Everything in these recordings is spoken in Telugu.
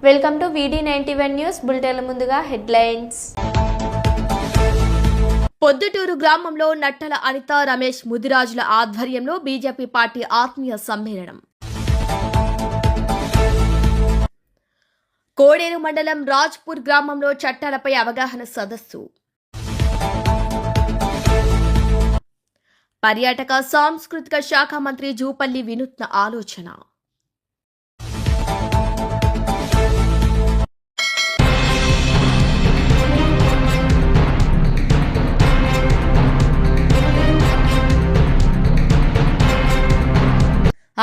Welcome to VD91 news bulletin. ముందుగా హెడ్లైన్స్. పొద్దుటూరు గ్రామంలో నట్టల అనిత, రమేష్ ముదిరాజుల ఆధ్వర్యంలో బీజేపీ పార్టీ ఆత్మీయ సమ్మేళనం. కోడేరు మండలం రాజ్పూర్ గ్రామంలో చట్టాలపై అవగాహన సదస్సు. పర్యాటక సాంస్కృతిక శాఖ మంత్రి జూపల్లి వినూత్న ఆలోచన.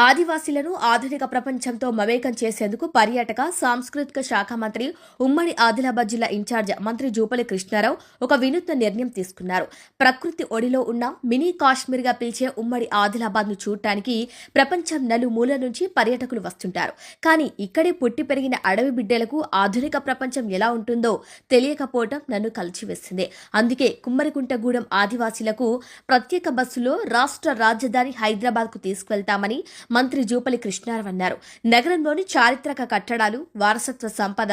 ఆదివాసీలను ఆధునిక ప్రపంచంతో మమేకం చేసేందుకు పర్యాటక సాంస్కృతిక శాఖ మంత్రి, ఉమ్మడి ఆదిలాబాద్ జిల్లా ఇన్ఛార్జ్ మంత్రి జూపల్లి కృష్ణారావు ఒక వినూత్న నిర్ణయం తీసుకున్నారు. ప్రకృతి ఒడిలో ఉన్న మినీ కాశ్మీర్గా పిలిచే ఉమ్మడి ఆదిలాబాద్ను చూడటానికి ప్రపంచం నలుమూల నుంచి పర్యాటకులు వస్తుంటారు. కానీ ఇక్కడే పుట్టి పెరిగిన అడవి బిడ్డలకు ఆధునిక ప్రపంచం ఎలా ఉంటుందో తెలియకపోవడం నన్ను కలిచివేసింది. అందుకే కుమ్మరికుంటగూడెం ఆదివాసీలకు ప్రత్యేక బస్సులో రాష్ట్ర రాజధాని హైదరాబాద్కు తీసుకువెళ్తామని మంత్రి జూపల్లి కృష్ణారావు అన్నారు. నగరంలోని చారిత్రక కట్టడాలు, వారసత్వ సంపద,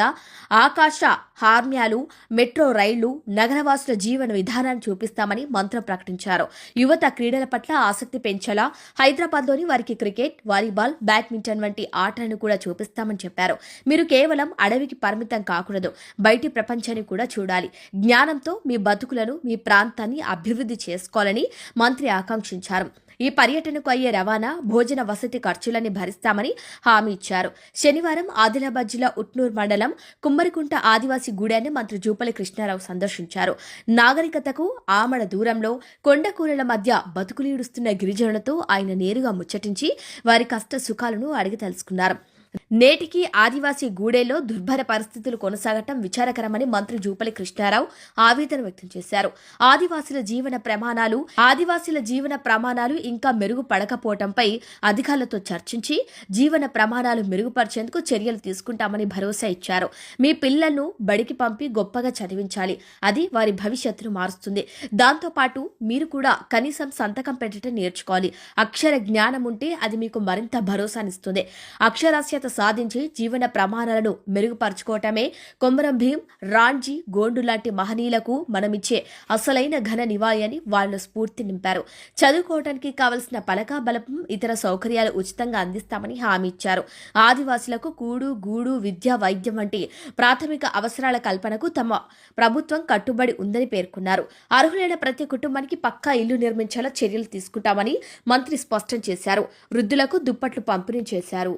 ఆకాశ హార్మ్యాలు, మెట్రో రైళ్లు, నగరవాసుల జీవన విధానాన్ని చూపిస్తామని మంత్రి ప్రకటించారు. యువత క్రీడల పట్ల ఆసక్తి పెంచేలా హైదరాబాద్లోని వారికి క్రికెట్, వాలీబాల్, బ్యాడ్మింటన్ వంటి ఆటలను కూడా చూపిస్తామని చెప్పారు. మీరు కేవలం అడవికి పరిమితం కాకూడదు, బయటి ప్రపంచాన్ని కూడా చూడాలి. జ్ఞానంతో మీ బతుకులను, మీ ప్రాంతాన్ని అభివృద్ధి చేసుకోవాలని మంత్రి ఆకాంక్షించారు. ఈ పర్యటనకు అయ్యే రవాణా, భోజన, వసతి ఖర్చులని భరిస్తామని హామీ ఇచ్చారు. శనివారం ఆదిలాబాద్ జిల్లా ఉట్నూర్ మండలం కుమ్మరికుంట ఆదివాసీ గూడాన్ని మంత్రి జూపల్లి కృష్ణారావు సందర్శించారు. నాగరికతకు ఆమడ దూరంలో కొండకూరల మధ్య బతుకులీడుస్తున్న గిరిజనులతో ఆయన నేరుగా ముచ్చటించి వారి కష్ట సుఖాలను అడిగి తెలుసుకున్నారు. నేటికి ఆదివాసీ గూడెల్లో దుర్భర పరిస్థితులు కొనసాగటం విచారకరమని మంత్రి జూపల్లి కృష్ణారావు ఆవేదన వ్యక్తం చేశారు. ఆదివాసీల జీవన ప్రమాణాలు ఇంకా మెరుగుపడకపోవడంపై అధికారులతో చర్చించి జీవన ప్రమాణాలు మెరుగుపరిచేందుకు చర్యలు తీసుకుంటామని భరోసా ఇచ్చారు. మీ పిల్లలను బడికి పంపి గొప్పగా చదివించాలి. అది వారి భవిష్యత్తును మారుస్తుంది. దాంతోపాటు మీరు కూడా కనీసం సంతకం పెట్టడం నేర్చుకోవాలి. అక్షర జ్ఞానం ఉంటే అది మీకు మరింత భరోసానిస్తుంది. అక్షరాస్యత సాధించి జీవన ప్రమాణాలను మెరుగుపరుచుకోవటమే కొమరం భీం, రాంజీ, గోండు లాంటి మహనీయులకు మనమిచ్చే అసలైన ఘన నివాళి అని వాళ్ళు స్ఫూర్తి నింపారు. చదువుకోవడానికి కావలసిన పలక, బలపం, ఇతర సౌకర్యాలు ఉచితంగా అందిస్తామని హామీ ఇచ్చారు. ఆదివాసులకు కూడు, గూడు, విద్య, వైద్యం వంటి ప్రాథమిక అవసరాల కల్పనకు తమ ప్రభుత్వం కట్టుబడి ఉందని పేర్కొన్నారు. అర్హులైన ప్రతి కుటుంబానికి పక్కా ఇల్లు నిర్మించేలా చర్యలు తీసుకుంటామని మంత్రి స్పష్టం చేశారు. వృద్ధులకు దుప్పట్లు పంపిణీ చేశారు.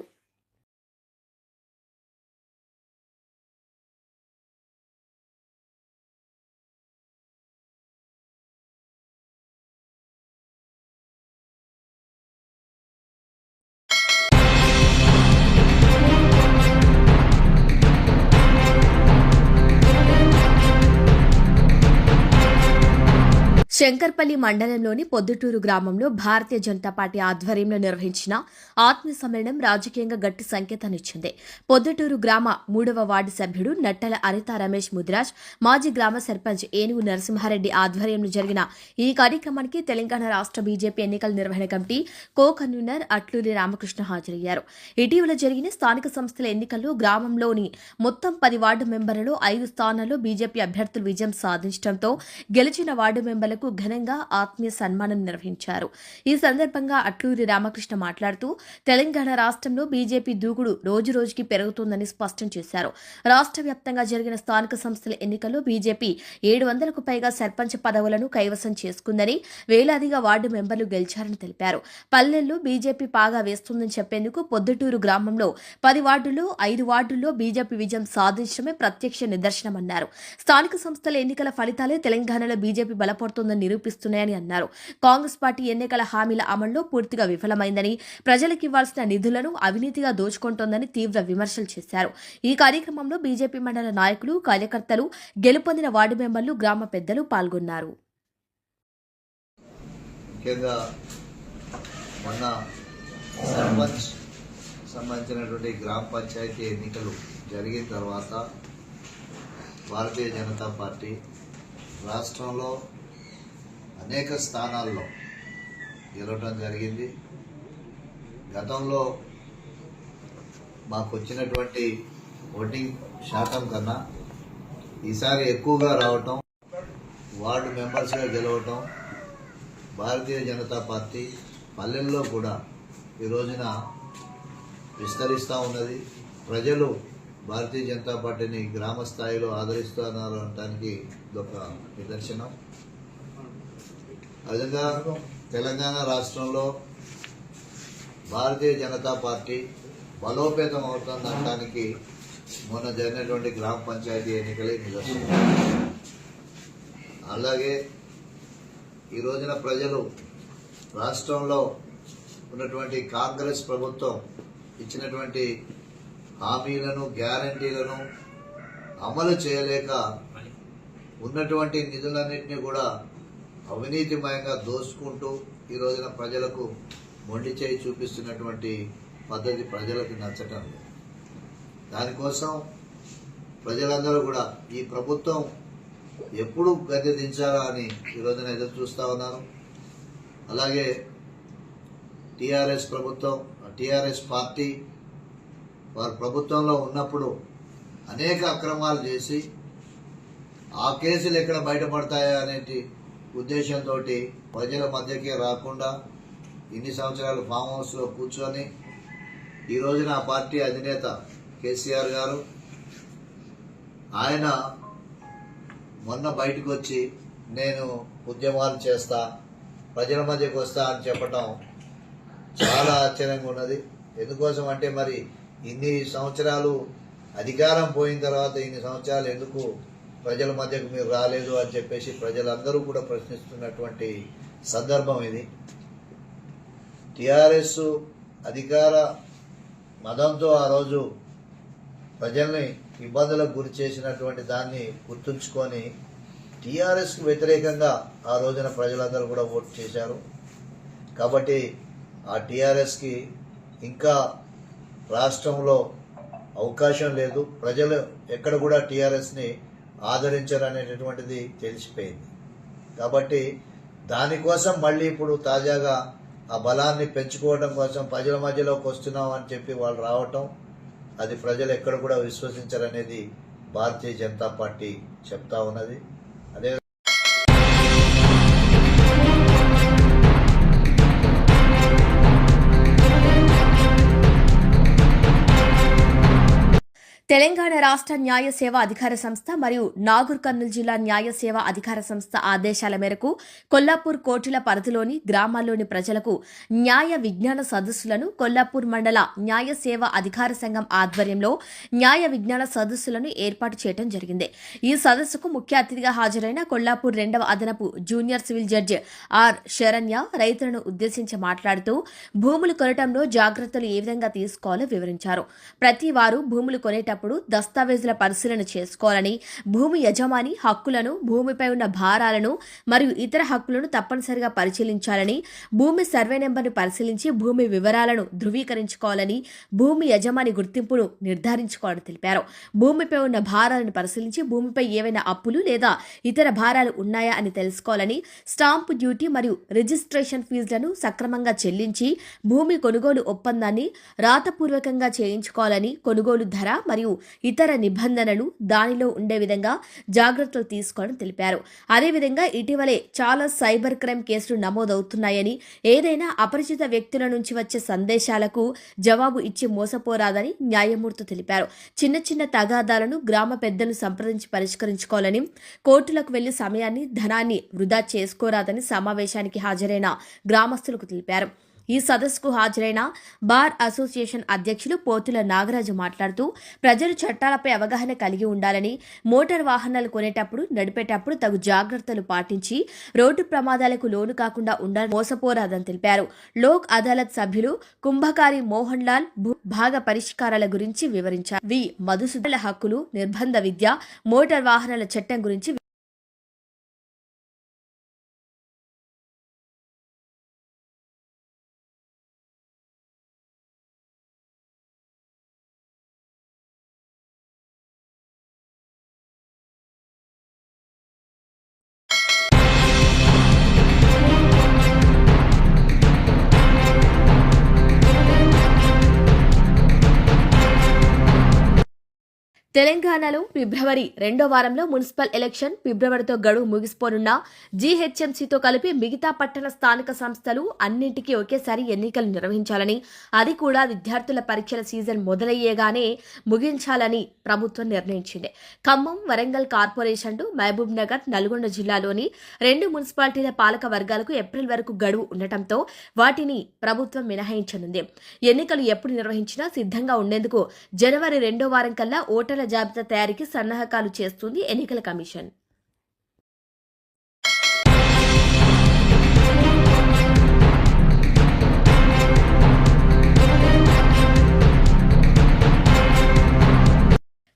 శంకర్పల్లి మండలంలోని పొద్దుటూరు గ్రామంలో భారతీయ జనతా పార్టీ ఆధ్వర్యంలో నిర్వహించిన ఆత్మీయ సమ్మేళనం రాజకీయంగా గట్టి సంకేతాన్నిచ్చింది. పొద్దుటూరు గ్రామ 3వ వార్డు సభ్యుడు నట్టల అనిత, రమేష్ ముదిరాజ్, మాజీ గ్రామ సర్పంచ్ ఏనుగు నరసింహారెడ్డి ఆధ్వర్యంలో జరిగిన ఈ కార్యక్రమానికి తెలంగాణ రాష్ట్ర బీజేపీ ఎన్నికల నిర్వహణ committee co convener Atluri Ramakrishna హాజరయ్యారు. ఇటీవల జరిగిన స్థానిక సంస్థల ఎన్నికల్లో గ్రామంలోని మొత్తం 10 వార్డు మెంబర్లలో 5 స్థానాల్లో బీజేపీ అభ్యర్థులు విజయం సాధించడంతో గెలిచిన వార్డు మెంబర్లకు ఘనంగా ఆత్మీయ సన్మానం నిర్వహించారు. ఈ సందర్భంగా అట్లూరి రామకృష్ణ మాట్లాడుతూ తెలంగాణ రాష్ట్రంలో బీజేపీ దూకుడు రోజురోజుకి పెరుగుతోందని స్పష్టం చేశారు. రాష్ట్ర వ్యాప్తంగా జరిగిన స్థానిక సంస్థల ఎన్నికల్లో బీజేపీ 700కు పైగా సర్పంచ్ పదవులను కైవసం చేసుకుందని, వేలాదిగా వార్డు మెంబర్లు గెలిచారని తెలిపారు. పల్లెల్లో బీజేపీ పాగా వేస్తుందని చెప్పేందుకు పొద్దుటూరు గ్రామంలో 10 వార్డుల్లో 5 వార్డుల్లో బీజేపీ విజయం సాధించడమే ప్రత్యక్ష నిదర్శనమన్నారు. స్థానిక సంస్థల ఎన్నికల ఫలితాలే తెలంగాణలో బీజేపీ బలపడుతోందని నిరూపిస్తున్నాయని అన్నారు. కాంగ్రెస్ పార్టీ ఎన్నికల హామీల అమల్లో పూర్తిగా విఫలమైందని, ప్రజలకు ఇవ్వాల్సిన నిధులను అవినీతిగా దోచుకుంటోందని తీవ్ర విమర్శలు చేశారు. ఈ కార్యక్రమంలో బీజేపీ మండల నాయకులు, కార్యకర్తలు, గెలుపొందిన వార్డు మెంబర్లు, గ్రామ పెద్దలు పాల్గొన్నారు. సంబంధించినటువంటి గ్రామ పంచాయతీ ఎన్నికలు జరిగిన తర్వాత భారతీయ జనతా పార్టీ రాష్ట్రంలో అనేక స్థానాల్లో గెలవడం జరిగింది. గతంలో మాకు వచ్చినటువంటి ఓటింగ్ శాతం కన్నా ఈసారి ఎక్కువగా రావటం, వార్డు మెంబర్స్గా గెలవటం, భారతీయ జనతా పార్టీ పల్లెల్లో కూడా ఈ రోజున విస్తరిస్తూ ఉన్నది. ప్రజలు భారతీయ జనతా పార్టీని గ్రామ స్థాయిలో ఆదరిస్తున్నారు అనడానికి ఇదొక నిదర్శనం. అదేవిధంగా తెలంగాణ రాష్ట్రంలో భారతీయ జనతా పార్టీ బలోపేతం అవుతుందనడానికి మొన్న జరిగినటువంటి గ్రామ పంచాయతీ ఎన్నికలే నిదర్శనం. అలాగే ఈ రోజున ప్రజలు రాష్ట్రంలో ఉన్నటువంటి కాంగ్రెస్ ప్రభుత్వం ఇచ్చినటువంటి హామీలను, గ్యారంటీలను అమలు చేయలేక ఉన్నటువంటి నిధులన్నింటినీ కూడా అవినీతిమయంగా దోచుకుంటూ ఈ రోజున ప్రజలకు మొండి చేయి చూపిస్తున్నటువంటి పద్ధతి ప్రజలకు నచ్చటం లేదు. దానికోసం ప్రజలందరూ కూడా ఈ ప్రభుత్వం ఎప్పుడు గద్దె దించాలా అని ఈ రోజున ఎదురు చూస్తూ ఉన్నారు. అలాగే టీఆర్ఎస్ ప్రభుత్వం, టీఆర్ఎస్ పార్టీ వారు ప్రభుత్వంలో ఉన్నప్పుడు అనేక అక్రమాలు చేసి ఆ కేసులు ఎక్కడ బయటపడతాయా అనే ఉద్దేశంతో ప్రజల మధ్యకే రాకుండా ఇన్ని సంవత్సరాలు ఫామ్ హౌస్లో కూర్చొని ఈ రోజున ఆ పార్టీ అధినేత కేసీఆర్ గారు ఆయన మొన్న బయటకు వచ్చి నేను ఉద్యమాలు చేస్తా, ప్రజల మధ్యకు వస్తా అని చెప్పటం చాలా ఆశ్చర్యంగా ఉన్నది. ఎందుకోసం అంటే మరి ఇన్ని సంవత్సరాలు అధికారం పోయిన తర్వాత ఇన్ని సంవత్సరాలు ఎందుకు ప్రజల మధ్యకు మీరు రాలేదు అని చెప్పేసి ప్రజలందరూ కూడా ప్రశ్నిస్తున్నటువంటి సందర్భం ఇది. టీఆర్ఎస్ అధికార మదంతో ఆ రోజు ప్రజల్ని ఇబ్బందులకు గురి చేసినటువంటి దాన్ని గుర్తుంచుకొని టీఆర్ఎస్కు వ్యతిరేకంగా ఆ రోజున ప్రజలందరూ కూడా ఓటు చేశారు. కాబట్టి ఆ టీఆర్ఎస్కి ఇంకా రాష్ట్రంలో అవకాశం లేదు. ప్రజలు ఎక్కడ కూడా టీఆర్ఎస్ని ఆదరించరు అనేటటువంటిది తెలిసిపోయింది. కాబట్టి దానికోసం మళ్ళీ ఇప్పుడు తాజాగా ఆ బలాన్ని పెంచుకోవడం కోసం ప్రజల మధ్యలోకి వస్తున్నాం అని చెప్పి వాళ్ళు రావటం, అది ప్రజలు ఎక్కడ కూడా విశ్వసించరనేది భారతీయ జనతా పార్టీ చెప్తా ఉన్నది. అదే తెలంగాణ రాష్ట్ర న్యాయ సేవా అధికార సంస్థ మరియు నాగర్ కర్నూలు జిల్లా న్యాయ సేవా అధికార సంస్థ ఆదేశాల మేరకు కొల్లాపూర్ కోర్టుల పరిధిలోని గ్రామాల్లోని ప్రజలకు న్యాయ విజ్ఞాన సదస్సులను కొల్లాపూర్ మండల న్యాయ సేవా అధికార సంఘం ఆధ్వర్యంలో న్యాయ విజ్ఞాన సదస్సులను ఏర్పాటు చేయడం జరిగింది. ఈ సదస్సుకు ముఖ్య అతిథిగా హాజరైన కొల్లాపూర్ 2వ అదనపు junior civil judge R Saranya రైతులను ఉద్దేశించి మాట్లాడుతూ భూములు కొనటంలో జాగ్రత్తలు ఏ విధంగా తీసుకోవాలో వివరించారు. ప్రతి వారు భూములు కొనేటప్పుడు దస్తావేజుల పరిశీలన చేసుకోవాలని, భూమి యజమాని హక్కులను, భూమిపై ఉన్న భారాలను మరియు ఇతర హక్కులను తప్పనిసరిగా పరిశీలించాలని, భూమి సర్వే నెంబర్ను పరిశీలించి భూమి వివరాలను ధృవీకరించుకోవాలని, భూమి యజమాని గుర్తింపును నిర్ధారించుకోవాలని తెలిపారు. భూమిపై ఉన్న భారాలను పరిశీలించి భూమిపై ఏవైనా అప్పులు లేదా ఇతర భారాలు ఉన్నాయా అని తెలుసుకోవాలని, స్టాంపు డ్యూటీ మరియు రిజిస్ట్రేషన్ ఫీజులను సక్రమంగా చెల్లించి భూమి కొనుగోలు ఒప్పందాన్ని రాతపూర్వకంగా చేయించుకోవాలని, కొనుగోలు ధర మరియు ఇతర నిబంధనలు దానిలో ఉండే విధంగా జాగ్రత్తలు తీసుకోవాలని తెలిపారు. అదేవిధంగా ఇటీవలే చాలా సైబర్ క్రైమ్ కేసులు నమోదవుతున్నాయని, ఏదైనా అపరిచిత వ్యక్తుల నుంచి వచ్చే సందేశాలకు జవాబు ఇచ్చి మోసపోరాదని న్యాయమూర్తి తెలిపారు. చిన్న చిన్న తగాదాలను గ్రామ పెద్దలు సంప్రదించి పరిష్కరించుకోవాలని, కోర్టులకు వెళ్లి సమయాన్ని, ధనాన్ని వృధా చేసుకోరాదని సమావేశానికి హాజరైన గ్రామస్తులకు తెలిపారు. ఈ సదస్సుకు హాజరైన బార్ అసోసియేషన్ అధ్యక్షులు పోతుల నాగరాజు మాట్లాడుతూ ప్రజలు చట్టాలపై అవగాహన కలిగి ఉండాలని, మోటార్ వాహనాలు కొనేటప్పుడు, నడిపేటప్పుడు తగు జాగ్రత్తలు పాటించి రోడ్డు ప్రమాదాలకు లోను కాకుండా ఉండాలని, మోసపోరాదని తెలిపారు. లోక్ అదాలత్ సభ్యులు కుంభకారి మోహన్ లాల్ భాగ పరిష్కారాల గురించి వివరించారు. మధుసూదనుల హక్కులు, నిర్బంధ విద్య, మోటార్ వాహనాల చట్టం గురించి తెలంగాణలో ఫిబ్రవరి 2వ వారంలో మున్సిపల్ ఎలక్షన్, ఫిబ్రవరితో గడువు ముగిసిపోనున్న జీహెచ్ఎంసీతో కలిపి మిగతా పట్టణ స్థానిక సంస్థలు అన్నింటికీ ఒకేసారి ఎన్నికలు నిర్వహించాలని, అది కూడా విద్యార్థుల పరీక్షల సీజన్ మొదలయ్యేగానే ముగించాలని ప్రభుత్వం నిర్ణయించింది. ఖమ్మం, వరంగల్ కార్పొరేషన్లు, మహబూబ్ నగర్, నల్గొండ జిల్లాలోని 2 మున్సిపాలిటీల పాలక వర్గాలకు ఏప్రిల్ వరకు గడువు ఉండటంతో వాటిని ప్రభుత్వం మినహాయించనుంది. ఎన్నికలు ఎప్పుడు నిర్వహించినా సిద్ధంగా ఉండేందుకు జనవరి 2వ వారం కల్లా ఓటర్ల జాబితా తయారీకి సన్నాహకాలు చేస్తుంది ఎన్నికల కమిషన్.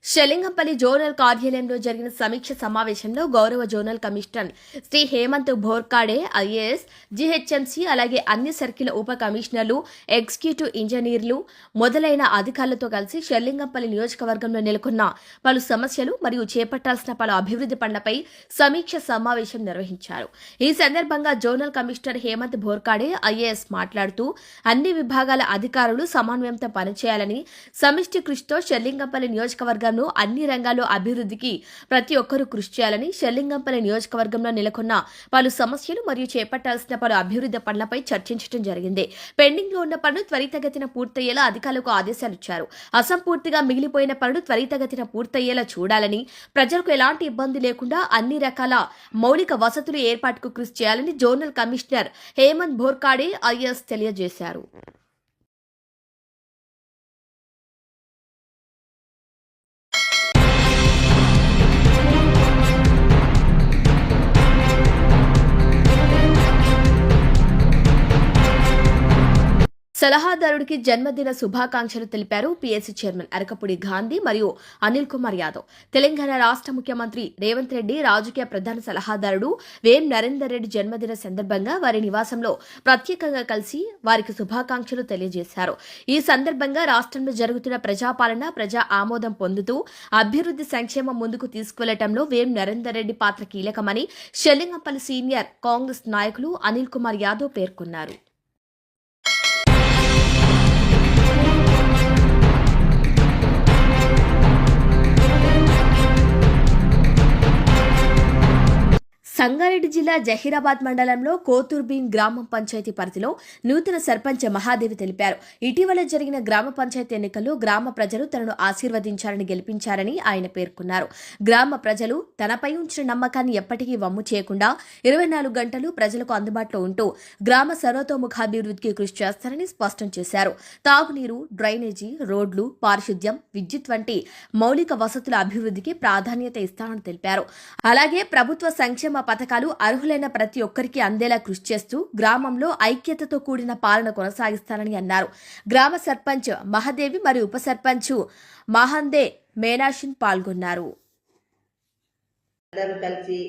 షెలింగంపల్లి జోనల్ కార్యాలయంలో జరిగిన సమీక్ష సమావేశంలో గౌరవ zonal commissioner Shri Hemant Bhorkade IAS, GHMC అలాగే అన్ని సర్కిల్ ఉప కమిషనర్లు, ఎగ్జిక్యూటివ్ ఇంజనీర్లు మొదలైన అధికారులతో కలిసి షెలింగంపల్లి నియోజకవర్గంలో నెలకొన్న పలు సమస్యలు మరియు చేపట్టాల్సిన పలు అభివృద్ధి పనులపై సమీక్ష సమావేశం నిర్వహించారు. ఈ సందర్భంగా zonal commissioner Hemant Bhorkade IAS మాట్లాడుతూ అన్ని విభాగాల అధికారులు సమన్వయంతో పనిచేయాలని, సమిష్టి కృషితో షెలింగంపల్లి నియోజకవర్గంలో అన్ని రంగాల్లో అభివృద్ధికి ప్రతి ఒక్కరూ కృషి చేయాలని, షెల్లింగంపల్లి నియోజకవర్గంలో నెలకొన్న పలు సమస్యలు మరియు చేపట్టాల్సిన పలు అభివృద్ధి పనులపై చర్చించడం జరిగింది. పెండింగ్ లో ఉన్న పనులు త్వరితగతిన పూర్తయ్యేలా అధికారులకు ఆదేశాలిచ్చారు. అసంపూర్తిగా మిగిలిపోయిన పనులు త్వరితగతిన పూర్తయ్యేలా చూడాలని, ప్రజలకు ఎలాంటి ఇబ్బంది లేకుండా అన్ని రకాల మౌలిక వసతులు ఏర్పాటుకు కృషి చేయాలని zonal commissioner Hemant Bhorkade IAS తెలియజేశారు. సలహాదారుడికి జన్మదిన శుభాకాంక్షలు తెలిపారు పీఎస్సీ చైర్మన్ అరకపూడి గాంధీ మరియు అనిల్ కుమార్ యాదవ్. తెలంగాణ రాష్ట్ర ముఖ్యమంత్రి రేవంత్ రెడ్డి రాజకీయ ప్రధాన సలహాదారుడు వేం నరేందర్ రెడ్డి జన్మదిన సందర్భంగా వారి నివాసంలో ప్రత్యేకంగా కలిసి వారికి శుభాకాంక్షలు తెలియజేశారు. ఈ సందర్భంగా రాష్ట్రంలో జరుగుతున్న ప్రజాపాలన ప్రజా ఆమోదం పొందుతూ అభివృద్ధి సంక్షేమం ముందుకు తీసుకువెళ్లటంలో వేం నరేందర్ రెడ్డి పాత్ర కీలకమని షెల్లింగంపల్లి సీనియర్ కాంగ్రెస్ నాయకులు అనిల్ కుమార్ యాదవ్ పేర్కొన్నారు. సంగారెడ్డి జిల్లా జహీరాబాద్ మండలంలో కోతుర్బీన్ గ్రామ పంచాయతీ పరిధిలో నూతన సర్పంచ్ మహాదేవి తెలిపారు. ఇటీవల జరిగిన గ్రామ పంచాయతీ ఎన్నికల్లో గ్రామ ప్రజలు తనను ఆశీర్వదించారని గెలిపించారని ఆయన పేర్కొన్నారు. గ్రామ ప్రజలు తనపై ఉంచిన నమ్మకాన్ని ఎప్పటికీ వమ్ము చేయకుండా 24 గంటలు ప్రజలకు అందుబాటులో ఉంటూ గ్రామ సర్వతోముఖాభివృద్ధికి కృషి చేస్తారని స్పష్టం చేశారు. తాగునీరు, డ్రైనేజీ, రోడ్లు, పారిశుద్ధ్యం, విద్యుత్ వంటి మౌలిక వసతుల అభివృద్ధికి ప్రాధాన్యత ఇస్తారని తెలిపారు. అలాగే ప్రభుత్వ సంక్షేమ పథకాలు అర్హులైన ప్రతి ఒక్కరికి అందేలా కృషి చేస్తూ గ్రామంలో ఐక్యతతో కూడిన పాలన కొనసాగిస్తారని అన్నారు. గ్రామ సర్పంచ్ మహాదేవి మరియు ఉప సర్పంచ్ మహాందే మేనాషిన్ పాల్గొన్నారు. అందరూ కలిసి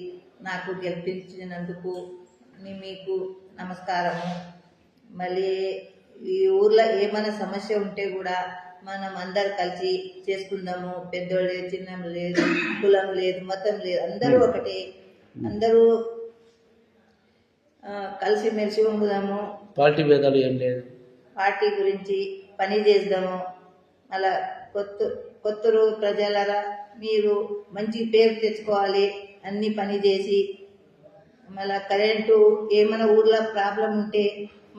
నాకు గెలిపించినందుకు మీకు నమస్కారము. మళ్ళీ ఈ ఊర్లో ఏమైనా సమస్య ఉంటే కూడా మనం అందరు కలిసి చేసుకుందాము. పెద్దోళ్ళు చిన్న లేదు, కులం లేదు, మతం లేదు, అందరూ ఒకటే. అందరూ కలిసిమెలిసి ఉండుదాము. పార్టీ భేదాలు ఏం లేదు. పార్టీ గురించి పని చేద్దాము. అలా కొత్తరు ప్రజలరా మీరు మంచి పేరు తెచ్చుకోవాలి. అన్ని పని చేసి మళ్ళా కరెంటు ఏమైనా ఊర్లో ప్రాబ్లం ఉంటే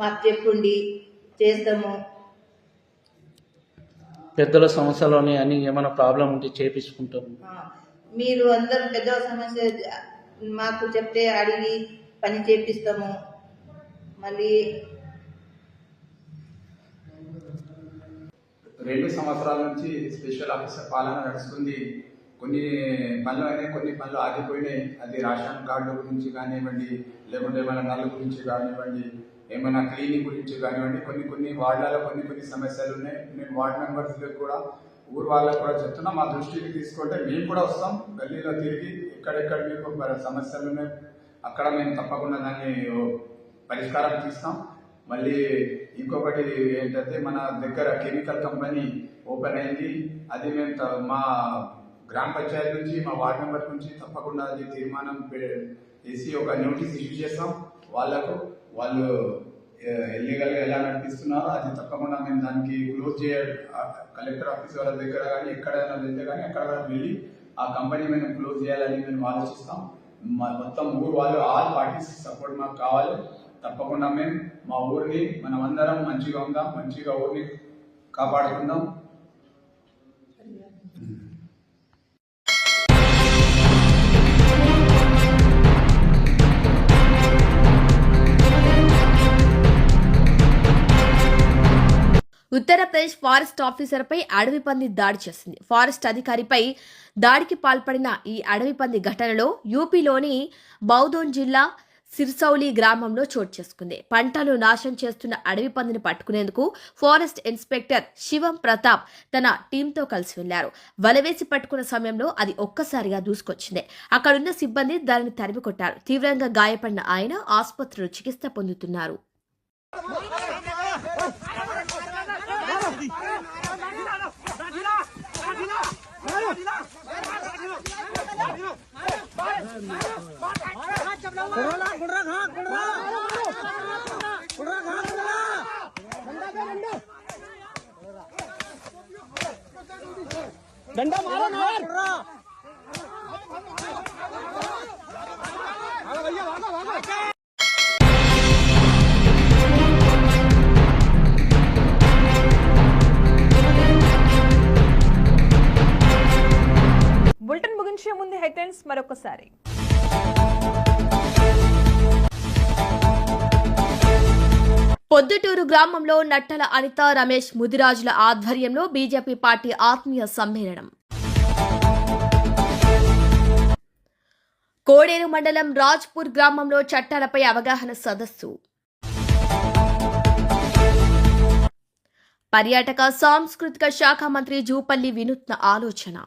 మాకు చెప్పుండి చేద్దాము. పెద్దల సమస్యలోనే అని ఏమైనా ప్రాబ్లం ఉంటే చేపించుకుంటాము. మీరు అందరూ పెద్దల సమస్య మాకు చెప్తే అడిగి పని చేపిస్తాము. మళ్ళీ 2 సంవత్సరాల నుంచి స్పెషల్ ఆఫీసర్ పాలన నడుస్తుంది. కొన్ని పనులు ఆగిపోయినాయి. అది రేషన్ కార్డు గురించి కానివ్వండి, లేకుంటే ఏమైనా నల్ల గురించి కానివ్వండి, ఏమైనా క్లీనింగ్ గురించి కానివ్వండి, కొన్ని వార్డులలో కొన్ని సమస్యలు ఉన్నాయి. నేను వార్డు మెంబర్స్కి కూడా ఊరు వాళ్ళకు కూడా చెప్తున్నా, మా దృష్టికి తీసుకుంటే మేము కూడా వస్తాం. గల్లీలో తిరిగి ఎక్కడెక్కడ మీకు సమస్యలు ఉన్నాయి అక్కడ మేము తప్పకుండా దాన్ని పరిష్కారం తీస్తాం. మళ్ళీ ఇంకొకటి ఏంటంటే మన దగ్గర కెమికల్ కంపెనీ ఓపెన్ అయింది. అది మేము మా గ్రామ పంచాయతీ నుంచి మా వార్డు మెంబర్ నుంచి తప్పకుండా అది తీర్మానం వేసి ఒక నోటీస్ ఇష్యూ చేస్తాం వాళ్ళకు. వాళ్ళు ఇల్లీగల్గా ఎలా నడిపిస్తున్నారో అది తప్పకుండా మేము దానికి క్లోజ్ చేయాలి. కలెక్టర్ ఆఫీస్ వాళ్ళ దగ్గర కానీ ఎక్కడైనా వెళ్తే కానీ అక్కడ వెళ్ళి ఆ కంపెనీ మేము క్లోజ్ చేయాలని మేము ఆలోచిస్తాం. మొత్తం ఊరు వాళ్ళు ఆల్ పార్టీస్ సపోర్ట్ మాకు కావాలి. తప్పకుండా మేము మా ఊరిని మనమందరం మంచిగా ఉందాం, మంచిగా ఊరిని కాపాడుకుందాం. ఉత్తరప్రదేశ్ ఫారెస్ట్ ఆఫీసర్పై అడవి పంది దాడి చేసింది. ఫారెస్ట్ అధికారిపై దాడికి పాల్పడిన ఈ అడవి పంది ఘటనలో యూపీలోని బౌదోన్ జిల్లా సిర్సౌలి గ్రామంలో చోటు చేసుకుంది. పంటలు నాశనం చేస్తున్న అడవి పందిని పట్టుకునేందుకు ఫారెస్ట్ ఇన్స్పెక్టర్ శివం ప్రతాప్ తన టీంతో కలిసి వెళ్లారు. వలవేసి పట్టుకున్న సమయంలో అది ఒక్కసారిగా దూసుకొచ్చింది. అక్కడున్న సిబ్బంది దానిని తరిమి కొట్టారు. తీవ్రంగా గాయపడిన ఆయన ఆసుపత్రిలో చికిత్స పొందుతున్నారు. डंडा मारो ना यार भैया भागो भागो బులెటిన్ ముగించే ముందు హెడ్లైన్స్ మరొకసారి. పొద్దుటూరు గ్రామంలో నట్టల అనిత రమేష్ ముదిరాజుల ఆధ్వర్యంలో బీజేపీ పార్టీ ఆత్మీయ సమ్మేళనం. కోడేరు మండలం రాజ్పూర్ గ్రామంలో చట్టాలపై అవగాహన సదస్సు. పర్యాటక సాంస్కృతిక శాఖ మంత్రి జూపల్లి వినూత్న ఆలోచన.